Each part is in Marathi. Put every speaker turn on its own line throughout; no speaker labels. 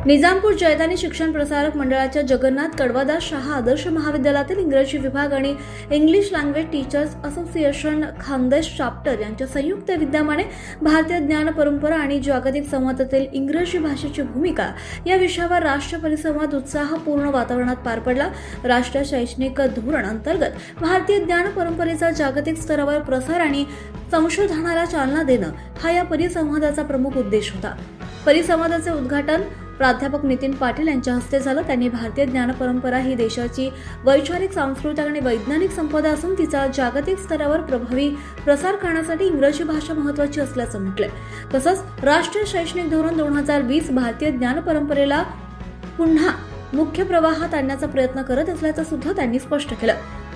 निजामपूर जैतानी शिक्षण प्रसारक मंडळाच्या जगन्नाथ कडवादास शाह आदर्श महाविद्यालयातील इंग्रजी विभाग आणि English language teachers association Khandesh chapter यांच्या संयुक्त विद्यमाने भारतीय ज्ञान परंपरा आणि जागतिक संवादातील इंग्रजी भाषेची भूमिका या विषयावर राष्ट्रीय परिसंवाद उत्साहपूर्ण वातावरणात पार पडला. राष्ट्रीय शैक्षणिक धोरण अंतर्गत भारतीय ज्ञान परंपरेचा जागतिक स्तरावर प्रसार आणि संशोधनाला चालना देणं हा या परिसंवादाचा प्रमुख उद्देश होता. परिसंवादाचे उद्घाटन प्राध्यापक नितीन पाटील यांच्या हस्ते झालं. त्यांनी भारतीय ज्ञान परंपरा ही देशाची वैचारिक, सांस्कृतिक आणि वैज्ञानिक संपदा असून तिचा जागतिक स्तरावर प्रभावी प्रसार करण्यासाठी इंग्रजी भाषा महत्त्वाची असल्याचं म्हटलंय. तसंच राष्ट्रीय शैक्षणिक धोरण 2020 भारतीय ज्ञान परंपरेला पुन्हा मुख्य प्रवाहात आणण्याचा प्रयत्न करत असल्याचं सुद्धा त्यांनी स्पष्ट केलं.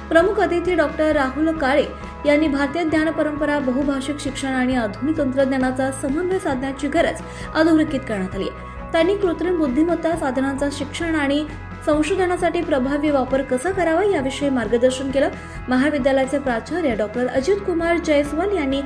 प्रमुख अतिथी डॉक्टर राहुल काळे यांनी भारतीय ज्ञान परंपरा, बहुभाषिक शिक्षण आणि आधुनिक तंत्रज्ञानाचा समन्वय साधण्याची गरज अधोरेखित करण्यात आली. त्यांनी कृत्रिम बुद्धिमत्ता साधनांचा शिक्षण आणि संशोधनासाठी प्रभावी वापर कसा करावा याविषयी मार्गदर्शन केलं. महाविद्यालयाचे प्राचार्य डॉक्टर अजित कुमार जयस्वाल यांनी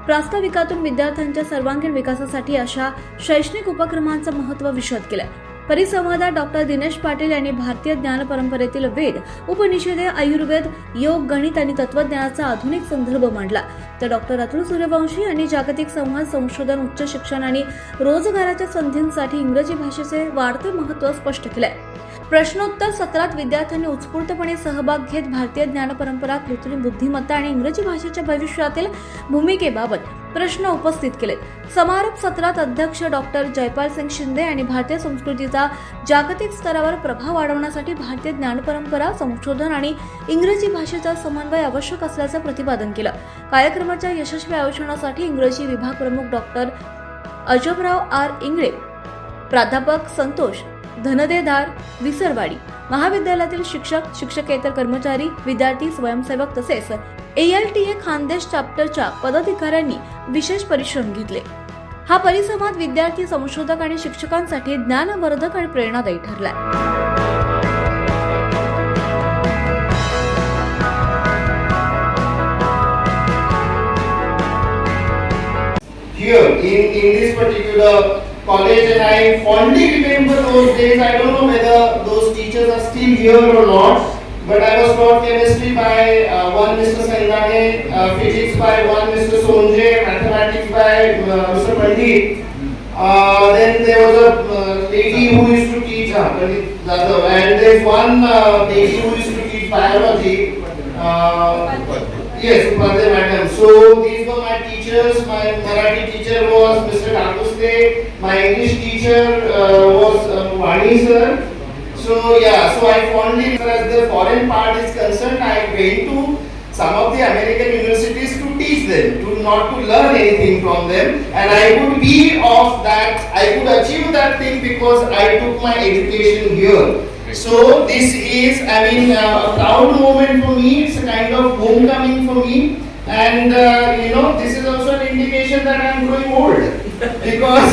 प्रास्ताविकातून विद्यार्थ्यांच्या सर्वांगीण विकासासाठी अशा शैक्षणिक उपक्रमांचं महत्त्व विशद केलं. परिसंवादात डॉक्टर दिनेश पाटील यांनी भारतीय ज्ञान परंपरेतील वेद, उपनिषदे, आयुर्वेद, योग, गणित आणि तत्वज्ञानाचा आधुनिक संदर्भ मांडला. तर डॉक्टर अतुल सूर्यवंशी यांनी जागतिक संवाद, संशोधन, उच्च शिक्षण आणि रोजगाराच्या संधींसाठी इंग्रजी भाषेचे वाढते महत्त्व स्पष्ट केले. प्रश्नोत्तर सत्रात विद्यार्थ्यांनी उत्स्फूर्तपणे सहभाग घेत भारतीय ज्ञान परंपरा, कृत्रिम बुद्धिमत्ता आणि इंग्रजी भाषेच्या भविष्यातील भूमिकेबाबत प्रश्न उपस्थित केले. समारोप सत्रात अध्यक्ष डॉक्टर जयपाल सिंग शिंदे यांनी भारतीय संस्कृतीचा जागतिक स्तरावर प्रभाव वाढवण्यासाठी भारतीय ज्ञान परंपरा, संशोधन आणि इंग्रजी भाषेचा समन्वय आवश्यक असल्याचं प्रतिपादन केलं. कार्यक्रमाच्या यशस्वी आयोजनासाठी इंग्रजी विभाग प्रमुख डॉक्टर अजबराव आर इंगळे, प्राध्यापक संतोष धनदेदार विसरवाडी, महाविद्यालयातील शिक्षक, शिक्षकेतर कर्मचारी, विद्यार्थी, स्वयंसेवक तसेच ALTA खानदेश चॅप्टरच्या पदाधिकाऱ्यांनी विशेष परिश्रम घेतले. हा परिसंवाद विद्यार्थी, संशोधक आणि शिक्षकांसाठी ज्ञानवर्धक आणि प्रेरणादायी ठरलाय.
Here in this particular college, and I fondly remember those days. I don't know whether those teachers are still here or not, but I was taught chemistry by one Mr. Sangane, physics by one Mr. Sonje, mathematics by Mr. Pandit. Then there was a lady who used to teach Pandit Jadhav, and there's one lady who used to teach biology. Yes, Upadhyay madam. So these were my teachers. My Marathi teacher was Mr. Dakuste. My English teacher was Vani sir. So yeah, so I fondly, as the foreign part is concerned, I went to some of the American universities to teach them, not to learn anything from them, and I could be of that, I could achieve that thing because I took my education here. So this is, I mean, a proud moment for me. It's a kind of homecoming for me, and this is also an indication that I'm growing old because